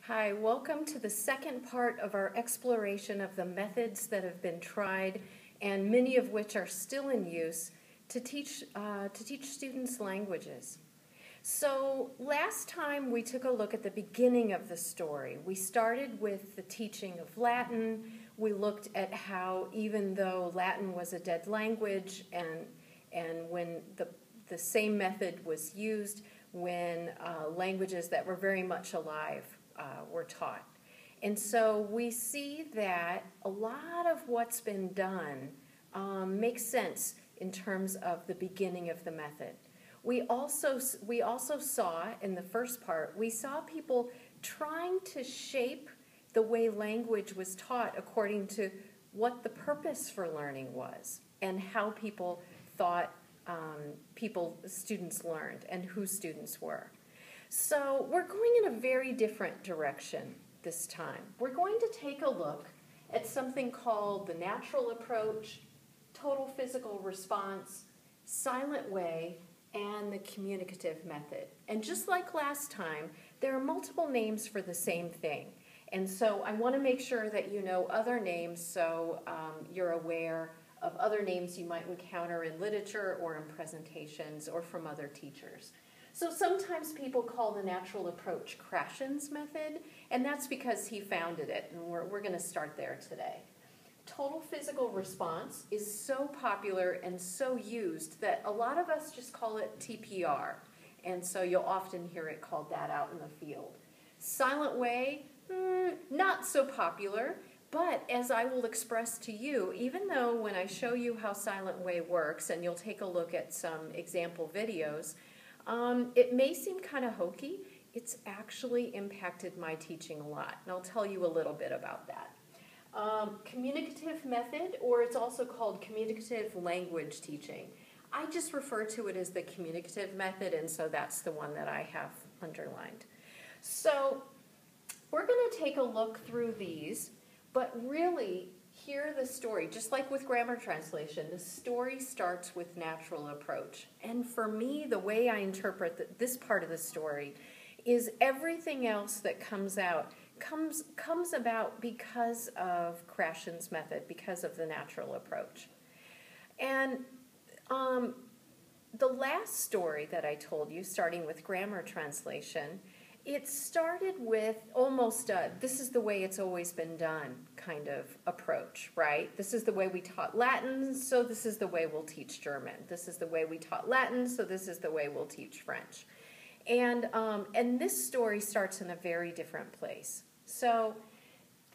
Hi, welcome to the second part of our exploration of the methods that have been tried and many of which are still in use to teach students languages. So last time we took a look at the beginning of the story. We started with the teaching of Latin. We looked at how even though Latin was a dead language and when the same method was used when languages that were very much alive were taught. And so we see that a lot of what's been done makes sense in terms of the beginning of the method. We also saw in the first part, we saw people trying to shape the way language was taught according to what the purpose for learning was and how people thought students learned and who students were. So we're going in a very different direction this time. We're going to take a look at something called the natural approach, total physical response, silent way, and the communicative method. And just like last time, there are multiple names for the same thing. And so I want to make sure that you know other names so you're aware of other names you might encounter in literature or in presentations or from other teachers. So sometimes people call the natural approach Krashen's method, and that's because he founded it, and we're going to start there today. Total physical response is so popular and so used that a lot of us just call it TPR, and so you'll often hear it called that out in the field. Silent way, not so popular, but as I will express to you, even though when I show you how silent way works, and you'll take a look at some example videos, it may seem kind of hokey. It's actually impacted my teaching a lot, and I'll tell you a little bit about that. Communicative method, or it's also called communicative language teaching. I just refer to it as the communicative method, and so that's the one that I have underlined. So we're going to take a look through these, but really hear the story. Just like with grammar translation, the story starts with natural approach. And for me, the way I interpret this part of the story is everything else that comes out comes about because of Krashen's method, because of the natural approach. And the last story that I told you, starting with grammar translation, it started with almost a this is the way it's always been done kind of approach, right? This is the way we taught Latin, so this is the way we'll teach German. This is the way we taught Latin, so this is the way we'll teach French. And this story starts in a very different place. So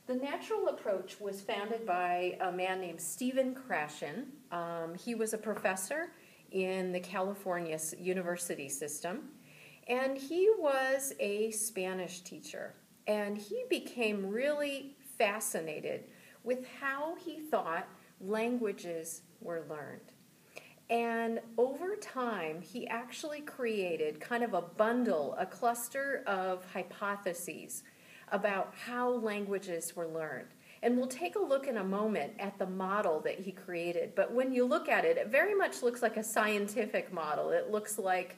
the natural approach was founded by a man named Stephen Krashen. He was a professor in the California university system. And he was a Spanish teacher, and he became really fascinated with how he thought languages were learned. And over time, he actually created kind of a bundle, a cluster of hypotheses about how languages were learned. And we'll take a look in a moment at the model that he created. But when you look at it, it very much looks like a scientific model. It looks like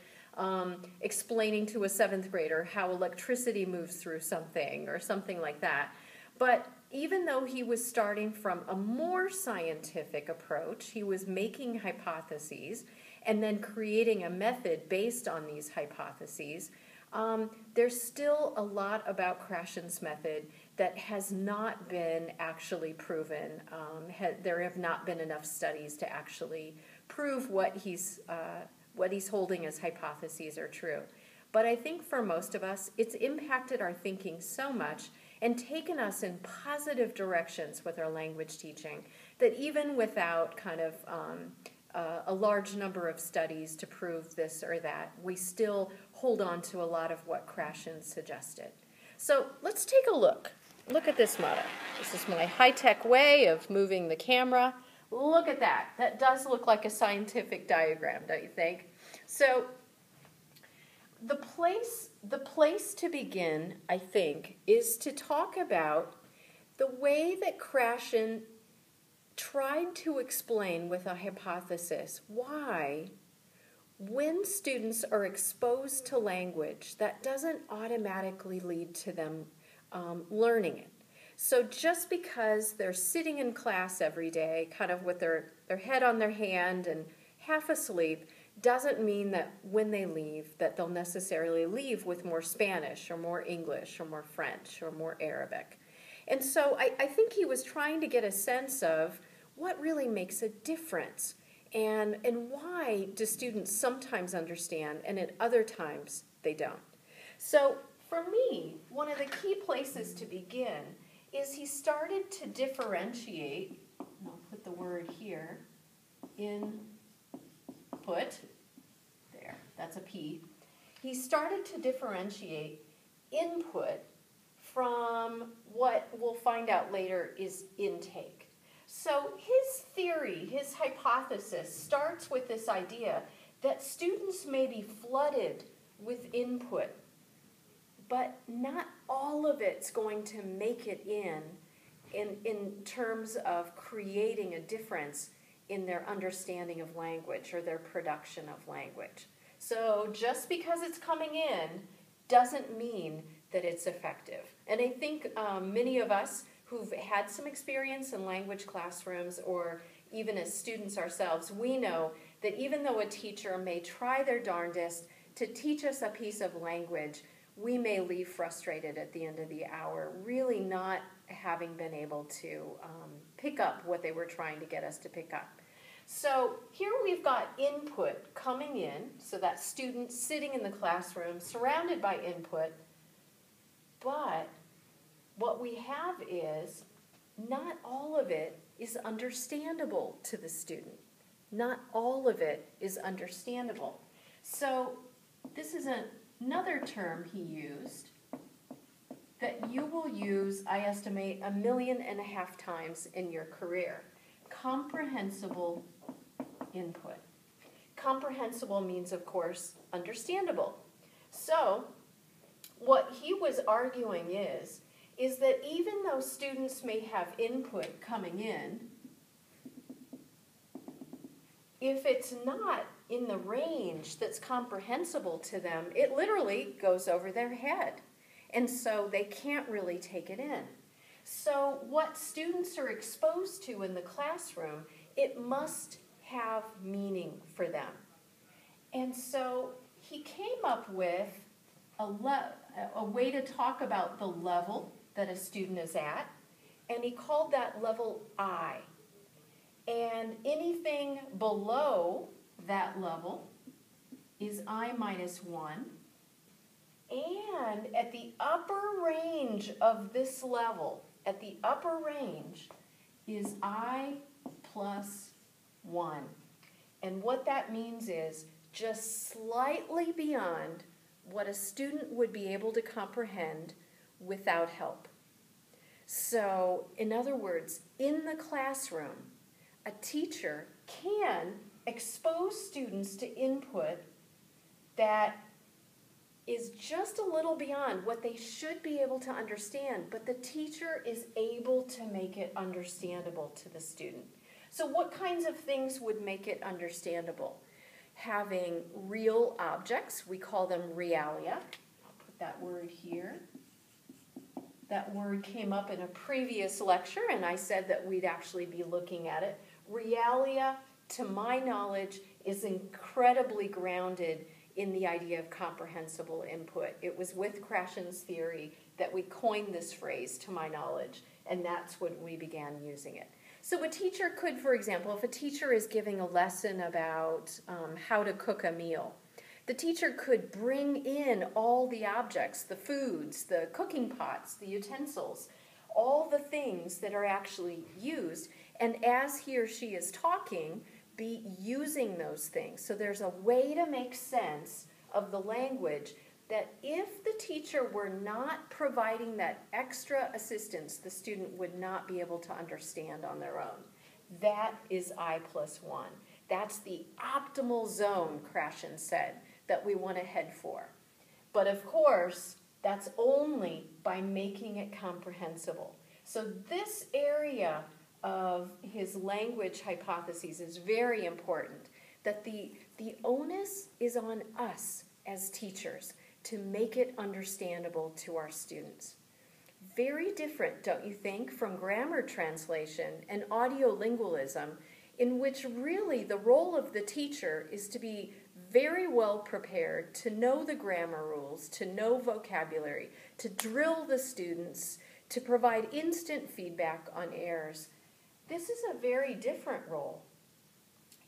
explaining to a 7th grader how electricity moves through something or something like that. But even though he was starting from a more scientific approach, he was making hypotheses and then creating a method based on these hypotheses, there's still a lot about Krashen's method that has not been actually proven. There have not been enough studies to actually prove what he's holding as hypotheses are true. But I think for most of us, it's impacted our thinking so much and taken us in positive directions with our language teaching that even without kind of a large number of studies to prove this or that, we still hold on to a lot of what Krashen suggested. So let's take a look. Look at this model. This is my high-tech way of moving the camera. Look at that. That does look like a scientific diagram, don't you think? So the place to begin, I think, is to talk about the way that Krashen tried to explain with a hypothesis why when students are exposed to language, that doesn't automatically lead to them learning it. So just because they're sitting in class every day, kind of with their head on their hand and half asleep, doesn't mean that when they leave that they'll necessarily leave with more Spanish or more English or more French or more Arabic. And so I think he was trying to get a sense of what really makes a difference and why do students sometimes understand and at other times they don't. So for me, one of the key places to begin is he started to differentiate, and I'll put the word here, input, there, that's a P. He started to differentiate input from what we'll find out later is intake. So his theory, his hypothesis starts with this idea that students may be flooded with input, but not all of it's going to make it in terms of creating a difference in their understanding of language or their production of language. So just because it's coming in doesn't mean that it's effective. And I think many of us who've had some experience in language classrooms or even as students ourselves, we know that even though a teacher may try their darndest to teach us a piece of language, we may leave frustrated at the end of the hour, really not having been able to pick up what they were trying to get us to pick up. So here we've got input coming in, so that student sitting in the classroom surrounded by input, but what we have is not all of it is understandable to the student. Not all of it is understandable. So this is another term he used that you will use, I estimate, 1.5 million times in your career. Comprehensible input. Comprehensible means, of course, understandable. So what he was arguing is that even though students may have input coming in, if it's not in the range that's comprehensible to them, it literally goes over their head. And so they can't really take it in. So what students are exposed to in the classroom, it must have meaning for them. And so he came up with a way to talk about the level that a student is at, and he called that level I. And anything below that level is I minus 1. And at the upper range of this level, at the upper range, is I plus 1. And what that means is just slightly beyond what a student would be able to comprehend without help. So, in other words, in the classroom, a teacher can expose students to input that is just a little beyond what they should be able to understand, but the teacher is able to make it understandable to the student. So what kinds of things would make it understandable? Having real objects, we call them realia. I'll put that word here. That word came up in a previous lecture, and I said that we'd actually be looking at it. Realia, to my knowledge, is incredibly grounded in the idea of comprehensible input. It was with Krashen's theory that we coined this phrase, to my knowledge, and that's when we began using it. So a teacher could, for example, if a teacher is giving a lesson about how to cook a meal, the teacher could bring in all the objects, the foods, the cooking pots, the utensils, all the things that are actually used, and as he or she is talking, be using those things. So there's a way to make sense of the language that if the teacher were not providing that extra assistance, the student would not be able to understand on their own. That is I plus 1. That's the optimal zone, Krashen said, that we want to head for. But of course, that's only by making it comprehensible. So this area of his language hypotheses is very important, that the onus is on us as teachers to make it understandable to our students. Very different, don't you think, from grammar translation and audiolingualism, in which really the role of the teacher is to be very well prepared, to know the grammar rules, to know vocabulary, to drill the students, to provide instant feedback on errors. This is a very different role.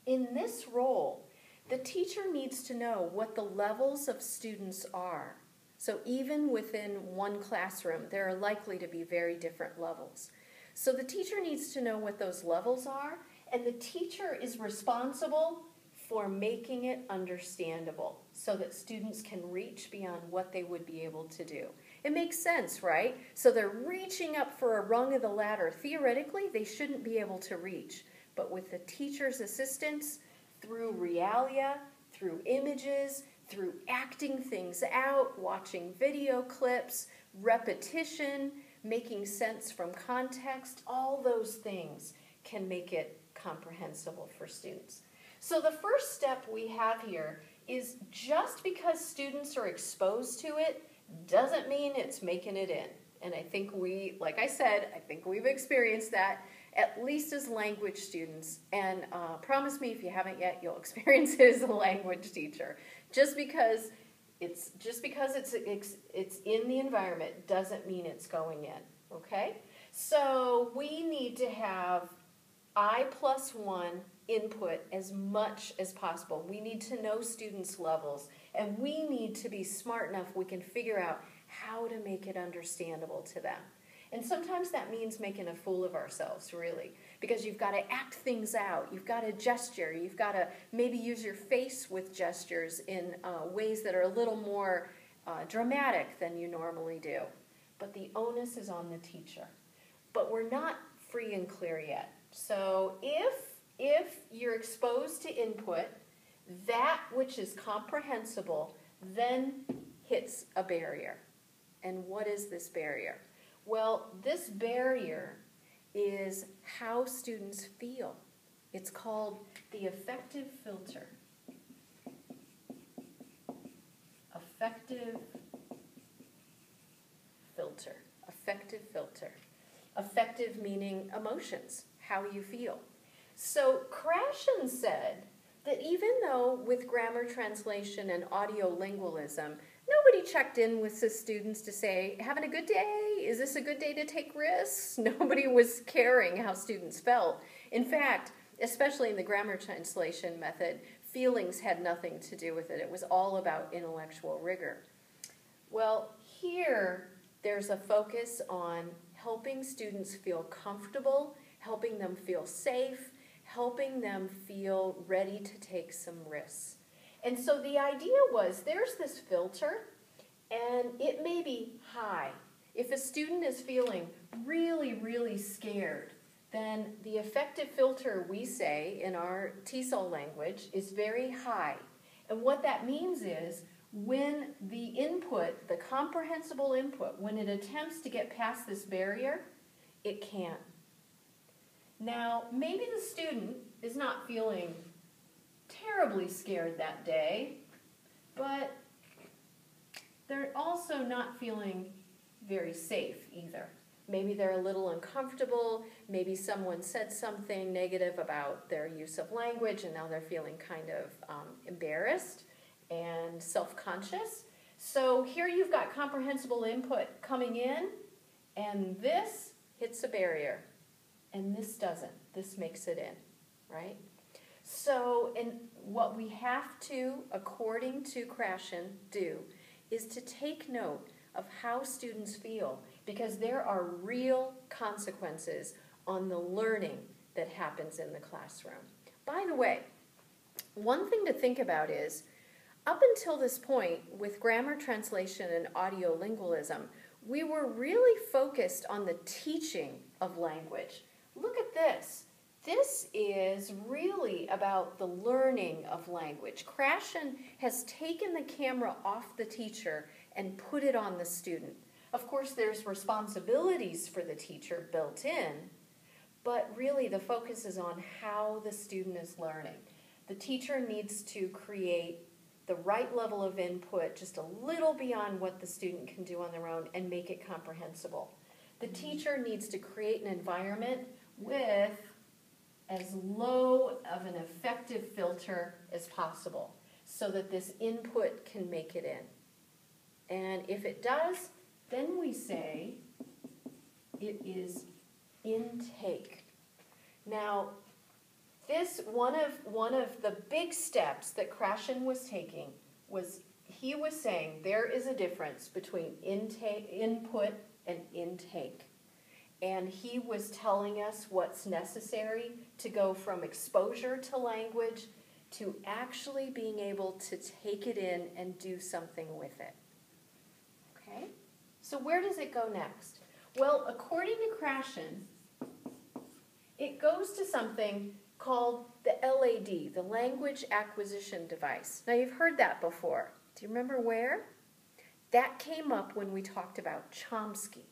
In this role, the teacher needs to know what the levels of students are. So even within one classroom, there are likely to be very different levels. So the teacher needs to know what those levels are, and the teacher is responsible for making it understandable so that students can reach beyond what they would be able to do. It makes sense, right? So they're reaching up for a rung of the ladder. Theoretically, they shouldn't be able to reach. But with the teacher's assistance, through realia, through images, through acting things out, watching video clips, repetition, making sense from context, all those things can make it comprehensible for students. So the first step we have here is just because students are exposed to it doesn't mean it's making it in. And I think like I said, I think we've experienced that, at least as language students. And promise me if you haven't yet, you'll experience it as a language teacher. Just because it's in the environment doesn't mean it's going in, okay? So we need to have I+1 input as much as possible. We need to know students' levels, and we need to be smart enough we can figure out how to make it understandable to them. And sometimes that means making a fool of ourselves, really, because you've got to act things out, you've got to gesture, you've got to maybe use your face with gestures in ways that are a little more dramatic than you normally do. But the onus is on the teacher. But we're not free and clear yet. So if you're exposed to input, that which is comprehensible then hits a barrier. And what is this barrier? Well, this barrier is how students feel. It's called the affective filter. Affective filter. Affective filter. Affective meaning emotions, how you feel. So Krashen said that even though with grammar translation and audiolingualism, nobody checked in with the students to say, having a good day? Is this a good day to take risks? Nobody was caring how students felt. In fact, especially in the grammar translation method, feelings had nothing to do with it. It was all about intellectual rigor. Well, here there's a focus on helping students feel comfortable, helping them feel safe, helping them feel ready to take some risks. And so the idea was there's this filter, and it may be high. If a student is feeling really, really scared, then the affective filter, we say in our TESOL language, is very high. And what that means is when the input, the comprehensible input, when it attempts to get past this barrier, it can't. Now, maybe the student is not feeling terribly scared that day, but they're also not feeling very safe either. Maybe they're a little uncomfortable, maybe someone said something negative about their use of language and now they're feeling kind of embarrassed and self-conscious. So here you've got comprehensible input coming in, and this hits a barrier, and this doesn't. This makes it in, right? So, and what we have to, according to Krashen, do is to take note of how students feel, because there are real consequences on the learning that happens in the classroom. By the way, one thing to think about is, up until this point, with grammar translation and audiolingualism, we were really focused on the teaching of language. Look at this. This is really about the learning of language. Krashen has taken the camera off the teacher and put it on the student. Of course, there's responsibilities for the teacher built in, but really the focus is on how the student is learning. The teacher needs to create the right level of input, just a little beyond what the student can do on their own, and make it comprehensible. The teacher needs to create an environment with as low of an effective filter as possible so that this input can make it in. And if it does, then we say it is intake. Now, this one of the big steps that Krashen was taking was he was saying there is a difference between input and intake. And he was telling us what's necessary to go from exposure to language to actually being able to take it in and do something with it. Okay? So where does it go next? Well, according to Krashen, it goes to something called the LAD, the Language Acquisition Device. Now, you've heard that before. Do you remember where? That came up when we talked about Chomsky.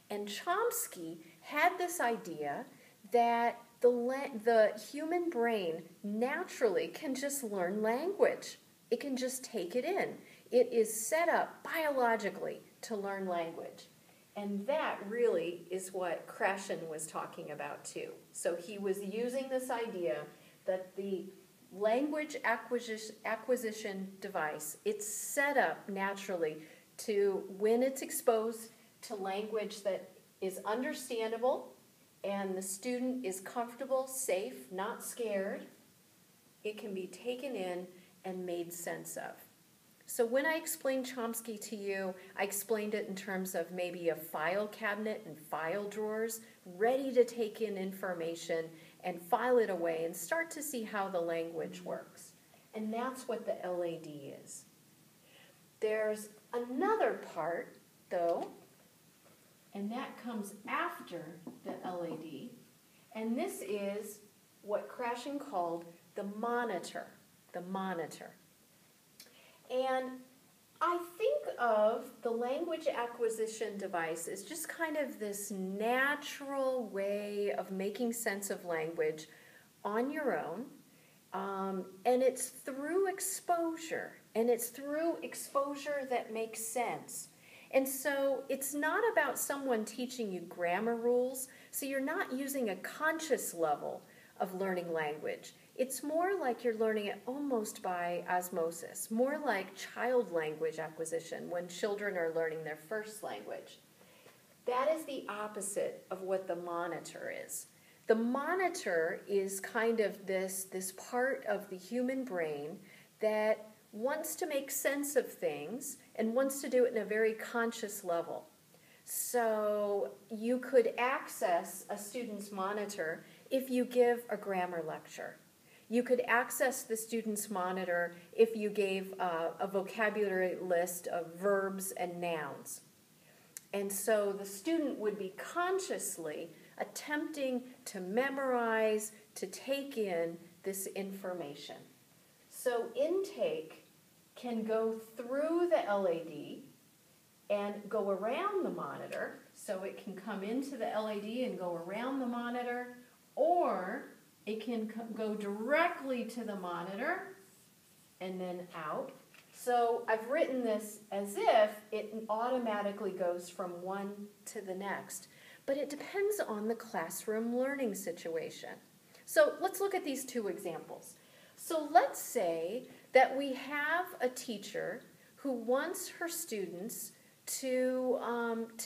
And Chomsky had this idea that the human brain naturally can just learn language. It can just take it in. It is set up biologically to learn language. And that really is what Krashen was talking about too. So he was using this idea that the language acquisition device, it's set up naturally to, when it's exposed to language that is understandable and the student is comfortable, safe, not scared, it can be taken in and made sense of. So when I explained Chomsky to you, I explained it in terms of maybe a file cabinet and file drawers ready to take in information and file it away and start to see how the language works. And that's what the LAD is. There's another part, though, and that comes after the LAD, and this is what Krashen called the monitor, And I think of the language acquisition device as just kind of this natural way of making sense of language on your own, and it's through exposure, and it's through exposure that makes sense. And so it's not about someone teaching you grammar rules, so you're not using a conscious level of learning language. It's more like you're learning it almost by osmosis, more like child language acquisition when children are learning their first language. That is the opposite of what the monitor is. The monitor is kind of this part of the human brain that wants to make sense of things and wants to do it in a very conscious level. So you could access a student's monitor if you give a grammar lecture. You could access the student's monitor if you gave a vocabulary list of verbs and nouns. And so the student would be consciously attempting to memorize, to take in this information. So intake can go through the LAD and go around the monitor. So it can come into the LAD and go around the monitor, or it can go directly to the monitor and then out. So I've written this as if it automatically goes from one to the next. But it depends on the classroom learning situation. So let's look at these two examples. So let's say that we have a teacher who wants her students to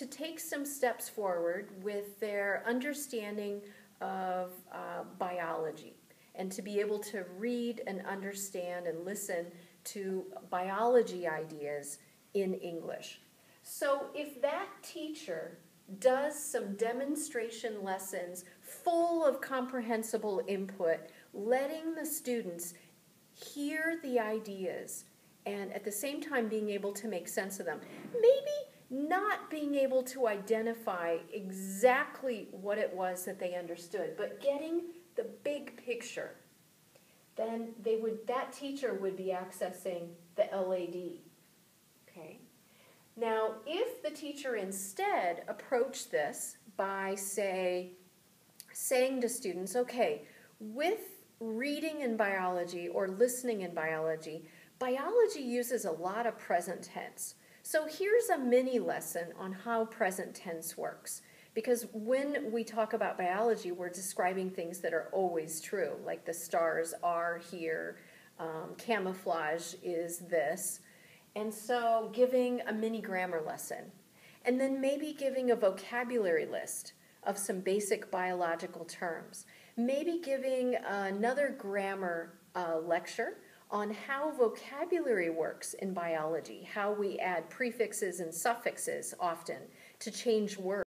take some steps forward with their understanding of biology and to be able to read and understand and listen to biology ideas in English. So if that teacher does some demonstration lessons full of comprehensible input, letting the students hear the ideas and at the same time being able to make sense of them, maybe not being able to identify exactly what it was that they understood, but getting the big picture, then that teacher would be accessing the LAD. Okay? Now, if the teacher instead approached this by, saying to students, okay, with reading in biology or listening in biology, biology uses a lot of present tense. So here's a mini lesson on how present tense works. Because when we talk about biology, we're describing things that are always true, like the stars are here, camouflage is this. And so giving a mini grammar lesson, and then maybe giving a vocabulary list of some basic biological terms. Maybe giving another grammar lecture on how vocabulary works in biology, how we add prefixes and suffixes often to change words.